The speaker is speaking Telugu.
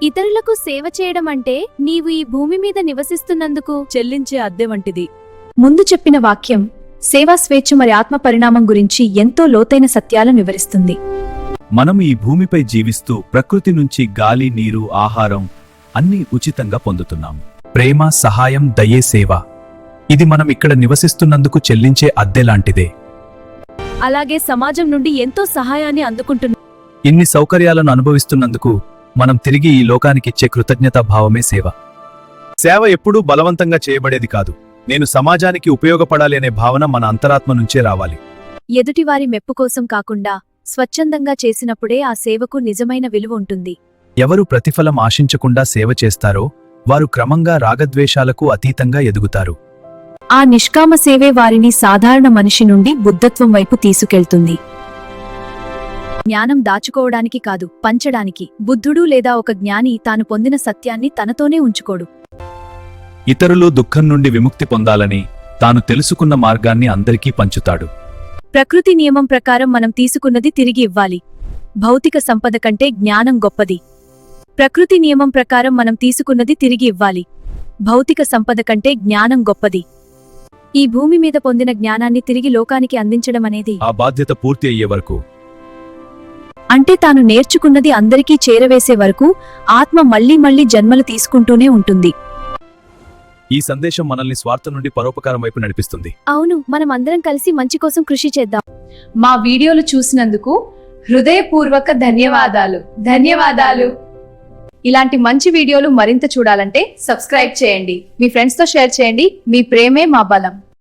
ఇతరులకు సేవ చేయడం అంటే నీవు ఈ భూమి మీద నివసిస్తున్నందుకు చెల్లించే అద్దె వంటిది. ముందు చెప్పిన వాక్యం సేవా స్వేచ్ఛ మరి ఆత్మ పరిణామం గురించి ఎంతో లోతైన సత్యాలను వివరిస్తుంది. మనం ఈ భూమిపై జీవిస్తూ ప్రకృతి నుంచి గాలి, నీరు, ఆహారం అన్నీ ఉచితంగా పొందుతున్నాం. ప్రేమ, సహాయం, దయే, సేవ ఇది మనం ఇక్కడ నివసిస్తున్నందుకు చెల్లించే అద్దె లాంటిదే. అలాగే సమాజం నుండి ఎంతో సహాయాన్ని అందుకుంటున్నాం. ఇన్ని సౌకర్యాలను అనుభవిస్తున్నందుకు మనం తిరిగి ఈ లోకానికిచ్చే కృతజ్ఞతా భావమే సేవ. సేవ ఎప్పుడూ బలవంతంగా చేయబడేది కాదు. నేను సమాజానికి ఉపయోగపడాలి అనే భావన మన అంతరాత్మ నుంచే రావాలి. ఎదుటివారి మెప్పు కోసం కాకుండా స్వచ్ఛందంగా చేసినప్పుడే ఆ సేవకు నిజమైన విలువ ఉంటుంది. ఎవరు ప్రతిఫలం ఆశించకుండా సేవ చేస్తారో వారు క్రమంగా రాగద్వేషాలకు అతీతంగా ఎదుగుతారు. ఆ నిష్కామ సేవే వారిని సాధారణ మనిషి నుండి బుద్ధత్వం వైపు తీసుకెళ్తుంది. జ్ఞానం దాచుకోవడానికి కాదు, పంచడానికి. బుద్ధుడు లేదా ఒక జ్ఞాని తాను పొందిన సత్యాన్ని తనతోనే ఉంచుకోడు. ఇతరులు దుఃఖం నుండి విముక్తి పొందాలని తాను తెలుసుకున్న మార్గాన్ని అందరికీ పంచుతాడు. ప్రకృతి నియమం ప్రకారం మనం తీసుకున్నది తిరిగి ఇవ్వాలి. భౌతిక సంపద కంటే జ్ఞానం గొప్పది. ప్రకృతి నియమం ప్రకారం మనం తీసుకున్నది తిరిగి ఇవ్వాలి. భౌతిక సంపద కంటే జ్ఞానం గొప్పది. ఈ భూమి మీద పొందిన జ్ఞానాన్ని తిరిగి లోకానికి అందించడం అనేది ఆ బాధ్యత పూర్తి అయ్యే వరకు, అంటే తాను నేర్చుకున్నది అందరికీ చేరవేసే వరకు ఆత్మ మళ్లీ మళ్లీ జన్మలు తీసుకుంటూనే ఉంటుంది. ఈ సందేశం మనల్ని స్వార్థం నుండి పరోపకారం వైపు నడిపిస్తుంది. అవును, మనం అందరం కలిసి మంచి కోసం కృషి చేద్దాం. మా వీడియోలు చూసినందుకు హృదయపూర్వక ధన్యవాదాలు. ఇలాంటి మంచి వీడియోలు మరింత చూడాలంటే సబ్స్క్రైబ్ చేయండి. మీ ఫ్రెండ్స్తో షేర్ చేయండి. మీ ప్రేమే మా బలం.